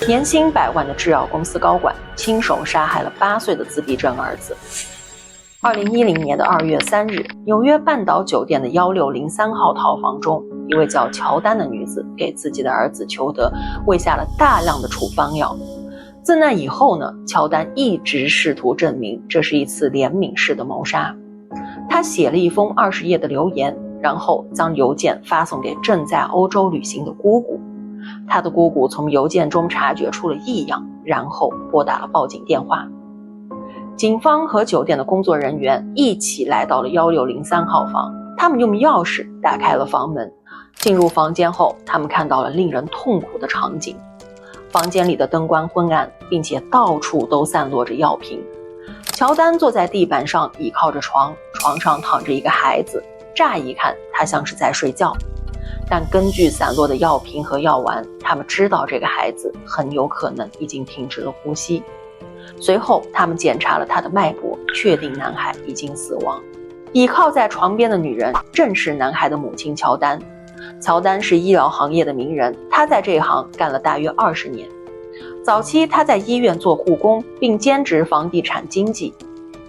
年薪100万的制药公司高管亲手杀害了8岁的自闭症儿子。2010年2月3日，纽约半岛酒店的1603号套房中，一位叫乔丹的女子给自己的儿子裘德喂下了大量的处方药。自那以后呢，乔丹一直试图证明这是一次怜悯式的谋杀。他写了一封20页的留言，然后将邮件发送给正在欧洲旅行的姑姑。他的姑姑从邮件中察觉出了异样，然后拨打了报警电话。警方和酒店的工作人员一起来到了1603号房，他们用钥匙打开了房门。进入房间后，他们看到了令人痛苦的场景。房间里的灯光昏暗，并且到处都散落着药瓶。乔丹坐在地板上倚靠着床，床上躺着一个孩子，乍一看他像是在睡觉。但根据散落的药瓶和药丸，他们知道这个孩子很有可能已经停止了呼吸。随后他们检查了他的脉搏，确定男孩已经死亡。倚靠在床边的女人正是男孩的母亲乔丹。乔丹是医疗行业的名人，他在这一行干了大约20年。早期他在医院做护工，并兼职房地产经纪。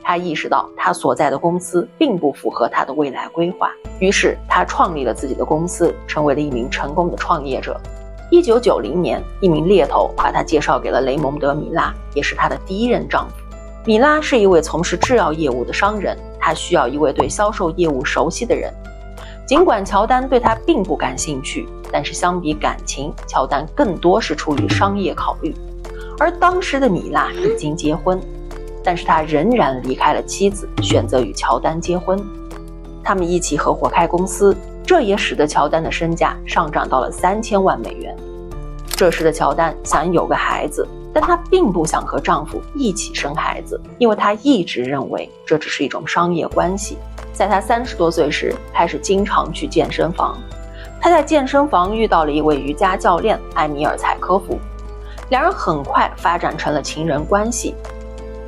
他意识到他所在的公司并不符合他的未来规划，于是他创立了自己的公司，成为了一名成功的创业者。1990年，一名猎头把他介绍给了雷蒙德·米拉，也是他的第一任丈夫。米拉是一位从事制药业务的商人，他需要一位对销售业务熟悉的人。尽管乔丹对他并不感兴趣，但是相比感情，乔丹更多是出于商业考虑。而当时的米拉已经结婚，但是他仍然离开了妻子，选择与乔丹结婚。他们一起合伙开公司，这也使得乔丹的身价上涨到了3000万美元。这时的乔丹想有个孩子，但她并不想和丈夫一起生孩子，因为她一直认为这只是一种商业关系。在她30多岁时，开始经常去健身房。她在健身房遇到了一位瑜伽教练埃米尔·采科夫，两人很快发展成了情人关系。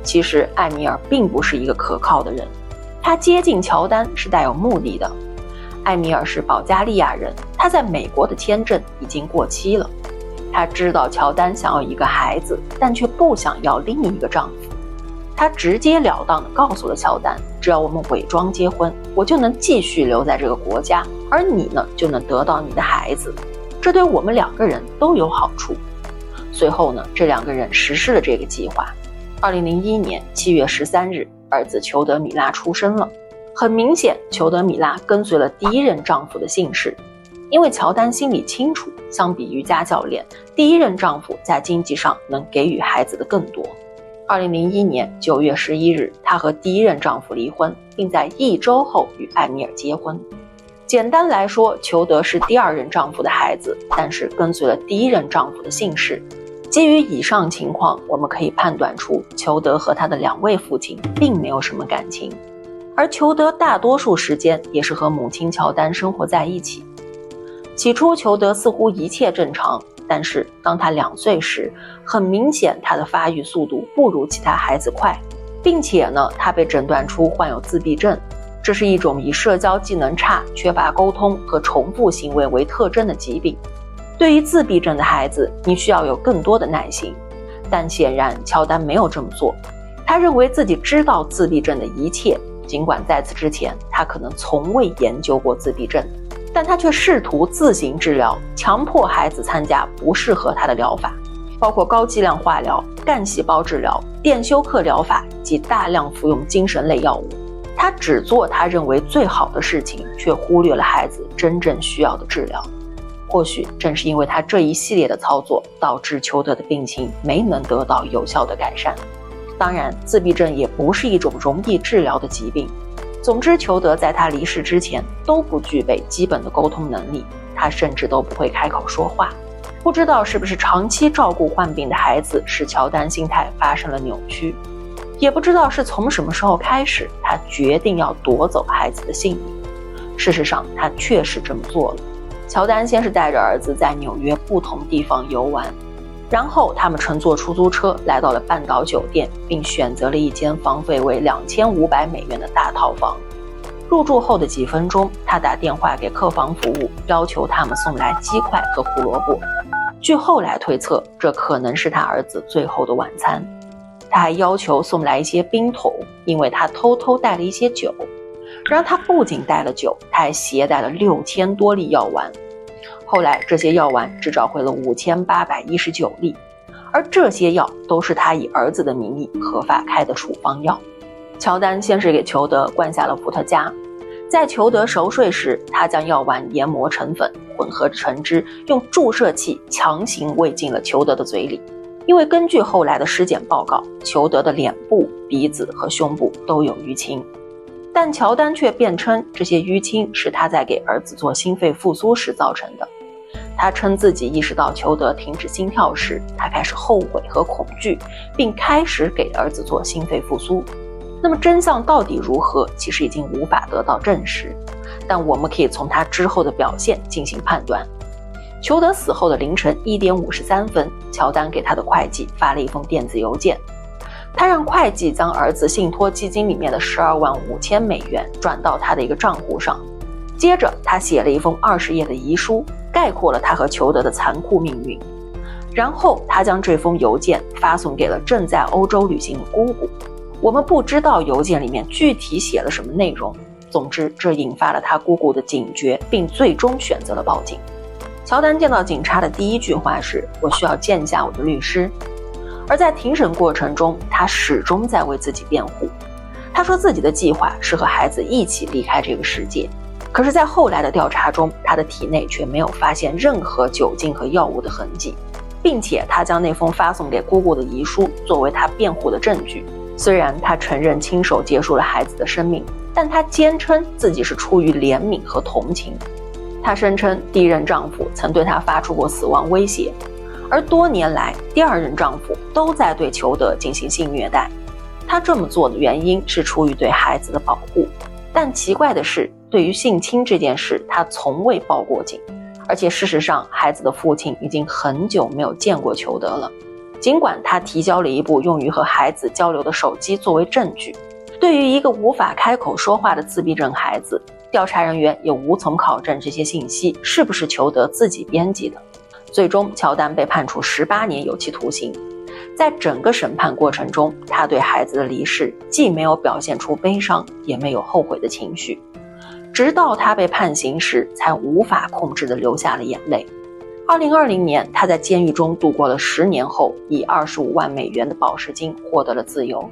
其实埃米尔并不是一个可靠的人，他接近乔丹是带有目的的。埃米尔是保加利亚人，他在美国的签证已经过期了。他知道乔丹想要一个孩子，但却不想要另一个丈夫。他直截了当地告诉了乔丹，只要我们伪装结婚，我就能继续留在这个国家，而你呢，就能得到你的孩子，这对我们2个人都有好处。随后呢，这2个人实施了这个计划。2001年7月13日，儿子裘德·米拉出生了。很明显，裘德·米拉跟随了第一任丈夫的姓氏，因为乔丹心里清楚，相比瑜伽教练，第一任丈夫在经济上能给予孩子的更多。2001年9月11日，她和第一任丈夫离婚，并在1周后与埃米尔结婚。简单来说，裘德是第2任丈夫的孩子，但是跟随了第一任丈夫的姓氏。基于以上情况，我们可以判断出裘德和他的2位父亲并没有什么感情，而裘德大多数时间也是和母亲乔丹生活在一起。起初裘德似乎一切正常，但是当他2岁时，很明显他的发育速度不如其他孩子快，并且呢，他被诊断出患有自闭症，这是一种以社交技能差、缺乏沟通和重复行为为特征的疾病。对于自闭症的孩子，你需要有更多的耐心，但显然乔丹没有这么做。他认为自己知道自闭症的一切，尽管在此之前他可能从未研究过自闭症，但他却试图自行治疗，强迫孩子参加不适合他的疗法，包括高剂量化疗、干细胞治疗、电休克疗法及大量服用精神类药物。他只做他认为最好的事情，却忽略了孩子真正需要的治疗。或许正是因为他这一系列的操作，导致裘德的病情没能得到有效的改善。当然，自闭症也不是一种容易治疗的疾病。总之，裘德在他离世之前都不具备基本的沟通能力，他甚至都不会开口说话。不知道是不是长期照顾患病的孩子使乔丹心态发生了扭曲，也不知道是从什么时候开始，他决定要夺走孩子的性命。事实上，他确实这么做了。乔丹先是带着儿子在纽约不同地方游玩，然后他们乘坐出租车来到了半岛酒店，并选择了一间房费为2500美元的大套房。入住后的几分钟，他打电话给客房服务，要求他们送来鸡块和胡萝卜。据后来推测，这可能是他儿子最后的晚餐。他还要求送来一些冰桶，因为他偷偷带了一些酒。然而他不仅带了酒，他还携带了6000多粒药丸。后来这些药丸只找回了5819粒，而这些药都是他以儿子的名义合法开的处方药。乔丹先是给裘德灌下了伏特加，在裘德熟睡时，他将药丸研磨成粉，混合成汁，用注射器强行喂进了裘德的嘴里。因为根据后来的尸检报告，裘德的脸部、鼻子和胸部都有淤青，但乔丹却辩称这些淤青是他在给儿子做心肺复苏时造成的。他称自己意识到裘德停止心跳时，他开始后悔和恐惧，并开始给儿子做心肺复苏。那么真相到底如何，其实已经无法得到证实，但我们可以从他之后的表现进行判断。裘德死后的凌晨1点53分，乔丹给他的会计发了一封电子邮件，他让会计将儿子信托基金里面的125000美元转到他的一个账户上。接着他写了一封20页的遗书，概括了他和裘德的残酷命运。然后他将这封邮件发送给了正在欧洲旅行的姑姑。我们不知道邮件里面具体写了什么内容，总之这引发了他姑姑的警觉，并最终选择了报警。乔丹见到警察的第一句话是：我需要见一下我的律师。而在庭审过程中，他始终在为自己辩护。他说自己的计划是和孩子一起离开这个世界，可是在后来的调查中，他的体内却没有发现任何酒精和药物的痕迹，并且他将那封发送给姑姑的遗书作为他辩护的证据。虽然他承认亲手结束了孩子的生命，但他坚称自己是出于怜悯和同情。他声称第一任丈夫曾对他发出过死亡威胁，而多年来第二任丈夫都在对裘德进行性虐待。他这么做的原因是出于对孩子的保护，但奇怪的是，对于性侵这件事他从未报过警，而且事实上孩子的父亲已经很久没有见过裘德了。尽管他提交了一部用于和孩子交流的手机作为证据，对于一个无法开口说话的自闭症孩子，调查人员也无从考证这些信息是不是裘德自己编辑的。最终乔丹被判处18年有期徒刑。在整个审判过程中，他对孩子的离世既没有表现出悲伤，也没有后悔的情绪，直到他被判刑时才无法控制地流下了眼泪。2020年，他在监狱中度过了10年后，以25万美元的保释金获得了自由。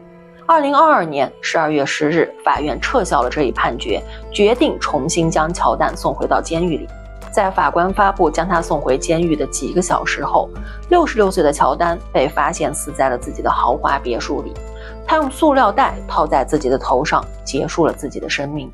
2022年12月10日，法院撤销了这一判决，决定重新将乔丹送回到监狱里。在法官发布将他送回监狱的几个小时后，66岁的乔丹被发现死在了自己的豪华别墅里。他用塑料袋套在自己的头上，结束了自己的生命。